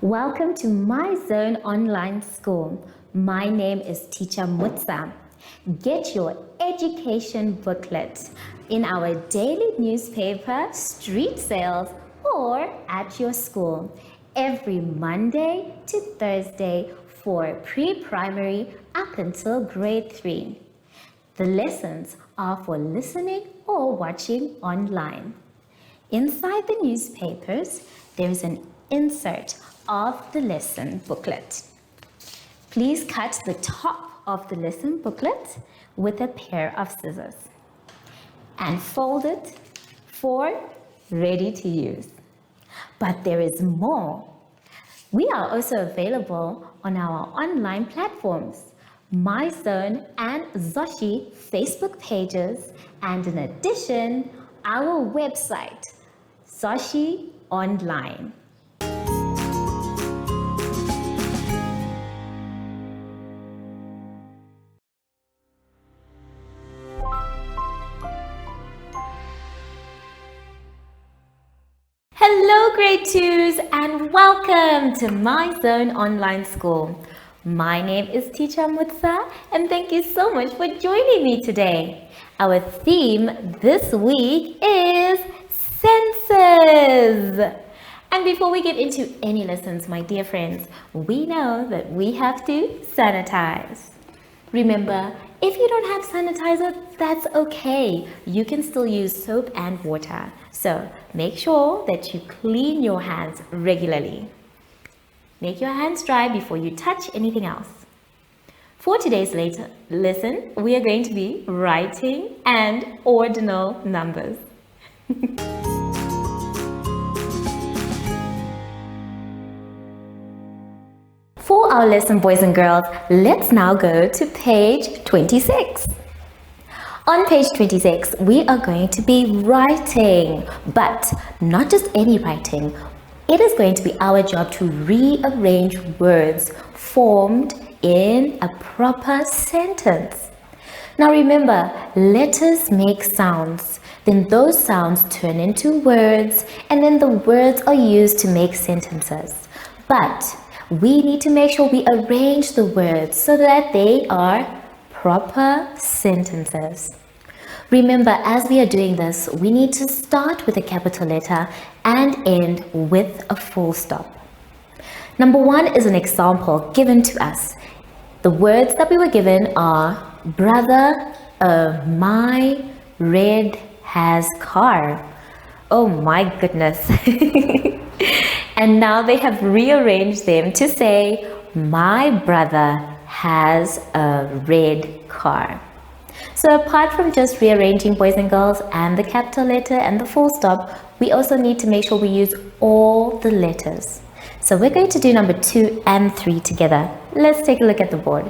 Welcome to My Zone Online School. My name is Teacher Mutsa. Get your education booklet in our daily newspaper, street sales, or at your school every Monday to Thursday for pre-primary up until grade 3. The lessons are for listening or watching online. Inside the newspapers, there is an insert of the lesson booklet. Please cut the top of the lesson booklet with a pair of scissors and fold it for ready to use. But there is more. We are also available on our online platforms, MyZone and Zoshi Facebook pages, and in addition, our website, Zoshi Online. Hello grade 2s and welcome to My Zone Online School. My name is Teacher Mutsa and thank you so much for joining me today. Our theme this week is senses. And before we get into any lessons, my dear friends, we know that we have to sanitize. Remember, if you don't have sanitizer, that's okay. You can still use soap and water. So make sure that you clean your hands regularly. Make your hands dry before you touch anything else. For today's lesson, we are going to be writing and ordinal numbers. For our lesson, boys and girls, let's now go to page 26. On page 26, we are going to be writing, but not just any writing. It is going to be our job to rearrange words formed in a proper sentence. Now remember, letters make sounds, then those sounds turn into words, and then the words are used to make sentences. But we need to make sure we arrange the words so that they are proper sentences. Remember, as we are doing this, we need to start with a capital letter and end with a full stop. Number 1 is an example given to us. The words that we were given are brother, my red has car. Oh my goodness. And now they have rearranged them to say, my brother has a red car. So apart from just rearranging, boys and girls, and the capital letter and the full stop, we also need to make sure we use all the letters. So we're going to do number 2 and 3 together. Let's take a look at the board.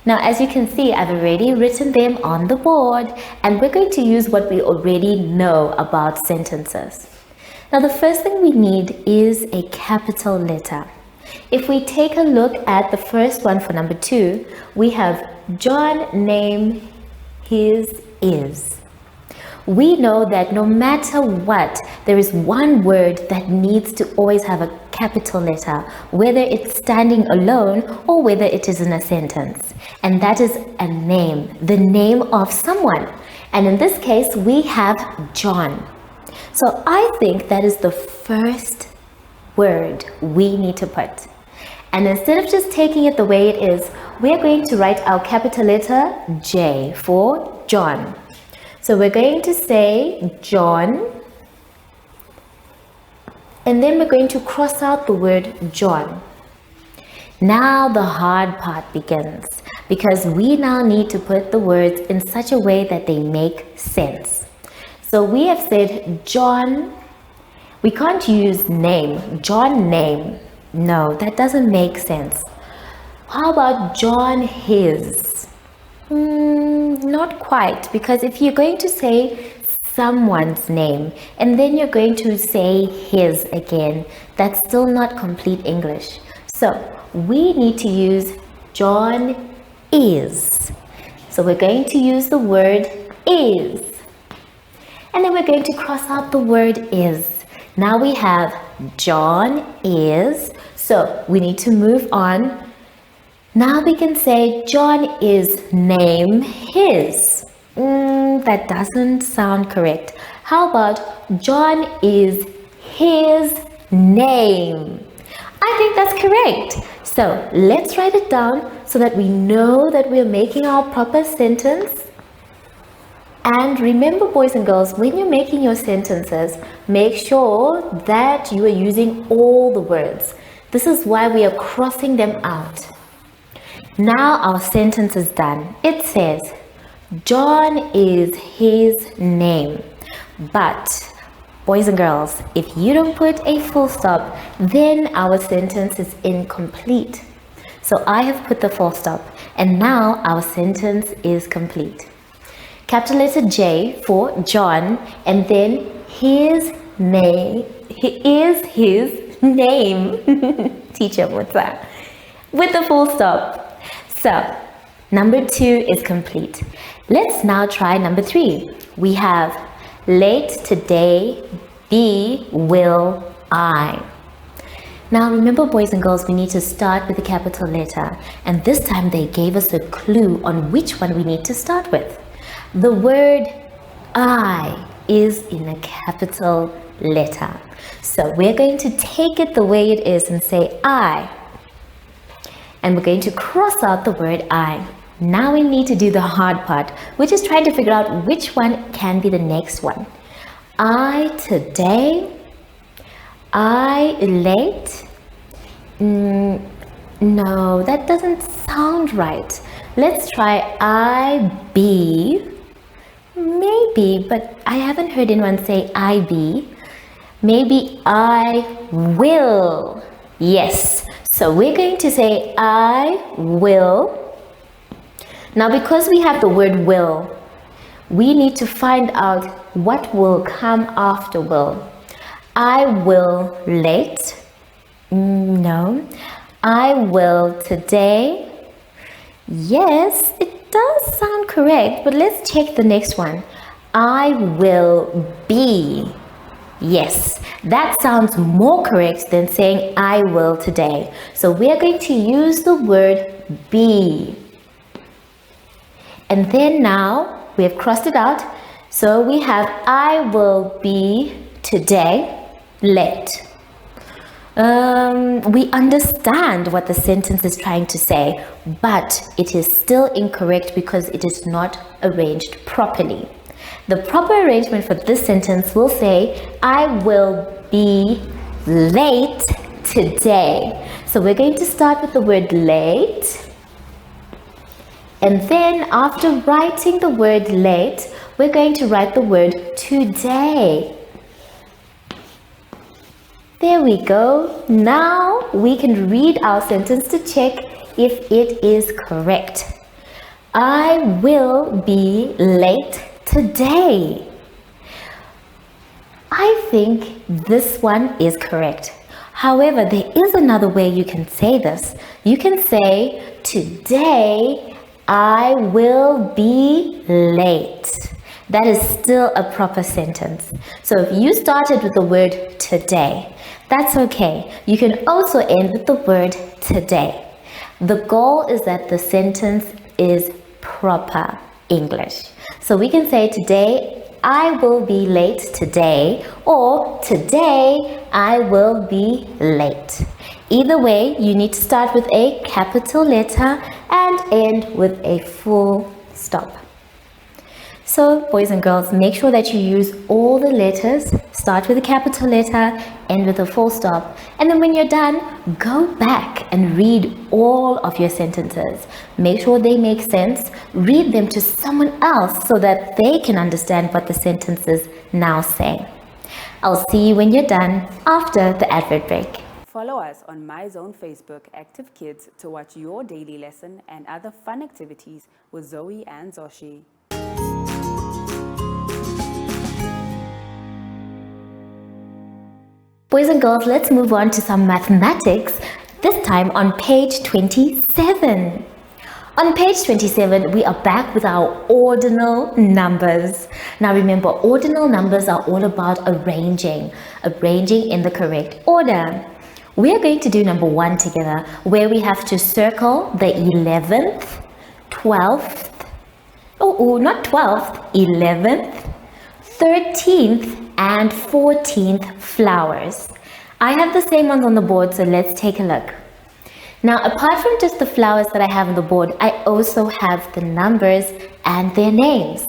Now, as you can see, I've already written them on the board, and we're going to use what we already know about sentences. Now, the first thing we need is a capital letter. If we take a look at the first one for number 2, we have John name his is. We know that no matter what, there is one word that needs to always have a capital letter, whether it's standing alone or whether it is in a sentence. And that is a name, the name of someone. And in this case, we have John. So I think that is the first word we need to put. And instead of just taking it the way it is, we are going to write our capital letter J for John. So we're going to say John, and then we're going to cross out the word John. Now the hard part begins, because we now need to put the words in such a way that they make sense. So we have said John. We can't use name, John name. No, that doesn't make sense. How about John his? Not quite, because if you're going to say someone's name and then you're going to say his again, that's still not complete English. So we need to use John is. So we're going to use the word is. And then we're going to cross out the word is. Now we have John is, So we need to move on. Now we can say John is name his. That doesn't sound correct. How about John is his name? I think that's correct. So let's write it down so that we know that we're making our proper sentence. And remember, boys and girls, when you're making your sentences, make sure that you are using all the words. This is why we are crossing them out. Now our sentence is done. It says, John is his name. But, boys and girls, if you don't put a full stop, then our sentence is incomplete. So I have put the full stop, and now our sentence is complete. Capital letter J for John, and then his name. Is his name. Teacher, what's that? With the full stop. So, number 2 is complete. Let's now try number 3. We have late today, be, will, I. Now remember, boys and girls, we need to start with a capital letter. And this time they gave us a clue on which one we need to start with. The word I is in a capital letter. So we're going to take it the way it is and say I. And we're going to cross out the word I. Now we need to do the hard part, which is trying to figure out which one can be the next one. I today, I late. No, that doesn't sound right. Let's try I be. Maybe, but I haven't heard anyone say I be. Maybe I will. Yes. So we're going to say I will. Now because we have the word will, we need to find out what will come after will. I will late. No. I will today. Yes, it does sound correct, but let's check the next one. I will be. Yes, that sounds more correct than saying I will today. So we are going to use the word be. And then now we have crossed it out. So we have I will be today late. We understand what the sentence is trying to say, but it is still incorrect because it is not arranged properly. The proper arrangement for this sentence will say, I will be late today. So we're going to start with the word late. And then after writing the word late, we're going to write the word today. There we go. Now we can read our sentence to check if it is correct. I will be late today. I think this one is correct. However, there is another way you can say this. You can say, today I will be late. That is still a proper sentence. So if you started with the word today, that's okay. You can also end with the word today. The goal is that the sentence is proper English. So we can say today I will be late today, or today I will be late. Either way, you need to start with a capital letter and end with a full stop. So, boys and girls, make sure that you use all the letters. Start with a capital letter, end with a full stop. And then when you're done, go back and read all of your sentences. Make sure they make sense. Read them to someone else so that they can understand what the sentences now say. I'll see you when you're done after the advert break. Follow us on MyZone Facebook Active Kids to watch your daily lesson and other fun activities with Zoe and Zoshi. Boys and girls, let's move on to some mathematics, this time on page 27. On page 27, we are back with our ordinal numbers. Now remember, ordinal numbers are all about arranging in the correct order. We are going to do number 1 together, where we have to circle the 11th, 12th, not 12th, 11th, 13th and 14th flowers. I have the same ones on the board, so let's take a look. Now, apart from just the flowers that I have on the board, I also have the numbers and their names.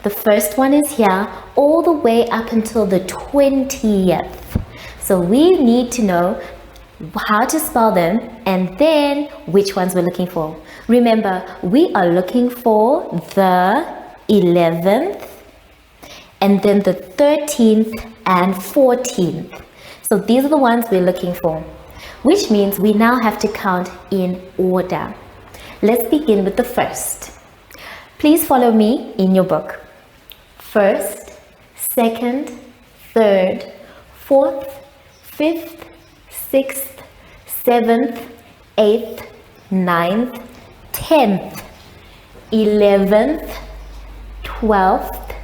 The first one is here all the way up until the 20th. So we need to know how to spell them and then which ones we're looking for. Remember, we are looking for the 11th and then the 13th and 14th. So these are the ones we're looking for, which means we now have to count in order. Let's begin with the first. Please follow me in your book. First, second, third, fourth, fifth, sixth, seventh, eighth, ninth, 10th, 11th, 12th,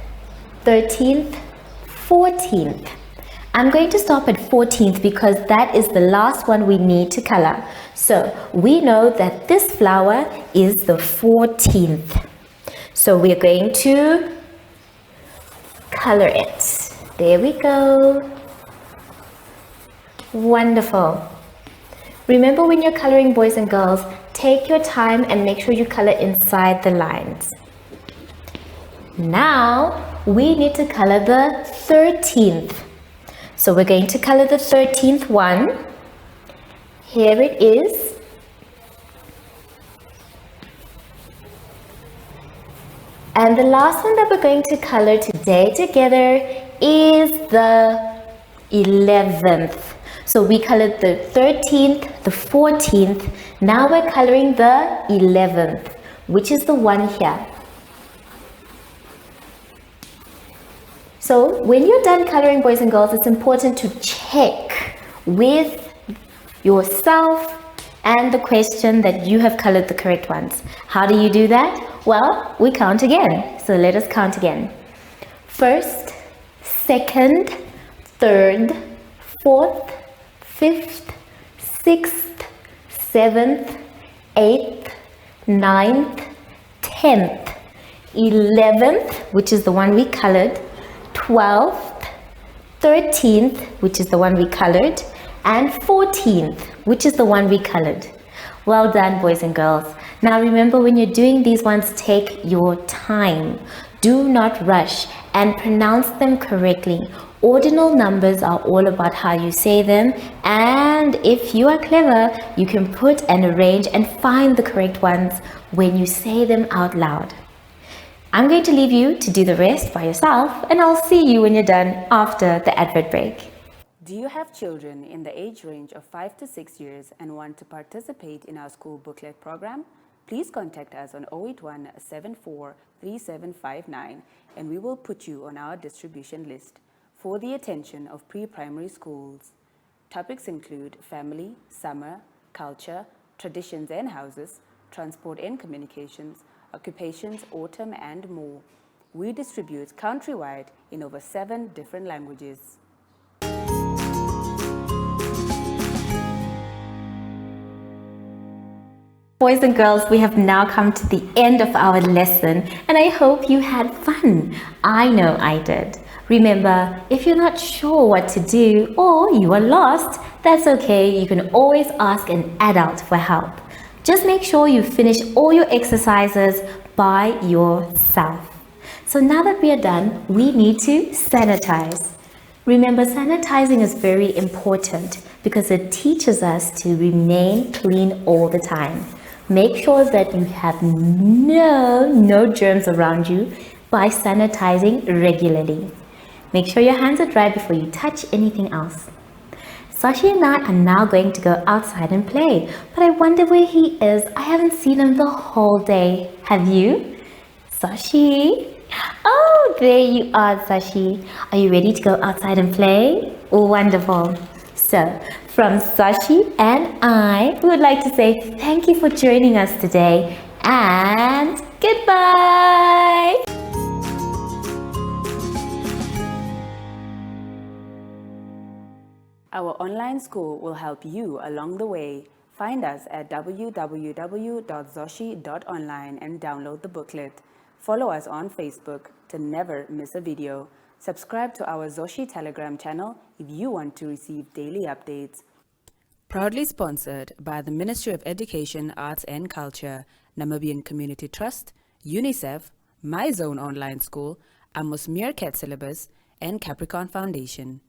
13th, 14th. I'm going to stop at 14th because that is the last one we need to color. So we know that this flower is the 14th. So we're going to color it. There we go. Wonderful. Remember, when you're coloring, boys and girls, take your time and make sure you color inside the lines. Now we need to color the 13th. So we're going to color the 13th one. Here it is. And the last one that we're going to color today together is the 11th. So we colored the 13th, the 14th. Now we're coloring the 11th, which is the one here. So when you're done coloring, boys and girls, it's important to check with yourself and the question that you have colored the correct ones. How do you do that? Well, we count again. So let us count again. First, second, third, fourth, fifth, sixth, seventh, eighth, ninth, 10th, 11th, which is the one we colored, 12th, 13th, which is the one we colored, and 14th, which is the one we colored. Well done, boys and girls. Now remember, when you're doing these ones, take your time. Do not rush and pronounce them correctly. Ordinal numbers are all about how you say them, and if you are clever, you can put and arrange and find the correct ones when you say them out loud. I'm going to leave you to do the rest by yourself, and I'll see you when you're done after the advert break. Do you have children in the age range of 5 to 6 years and want to participate in our school booklet program? Please contact us on 081 74 3759 and we will put you on our distribution list for the attention of pre-primary schools. Topics include family, summer, culture, traditions and houses, transport and communications, occupations, autumn and more. We distribute countrywide in over 7 different languages. Boys and girls, we have now come to the end of our lesson, and I hope you had fun. I know I did. Remember, if you're not sure what to do or you are lost, that's okay. You can always ask an adult for help. Just make sure you finish all your exercises by yourself. So now that we are done, we need to sanitize. Remember, sanitizing is very important because it teaches us to remain clean all the time. Make sure that you have no germs around you by sanitizing regularly. Make sure your hands are dry before you touch anything else. Sashi and I are now going to go outside and play, but I wonder where he is. I haven't seen him the whole day. Have you? Sashi? Oh, there you are, Sashi. Are you ready to go outside and play? Wonderful. So, from Sashi and I, we would like to say thank you for joining us today and goodbye. Our online school will help you along the way. Find us at www.zoshi.online and download the booklet. Follow us on Facebook to never miss a video. Subscribe to our Zoshi Telegram channel if you want to receive daily updates. Proudly sponsored by the Ministry of Education, Arts and Culture, Namibian Community Trust, UNICEF, My Zone Online School, Amos Meerkat Syllabus, and Capricorn Foundation.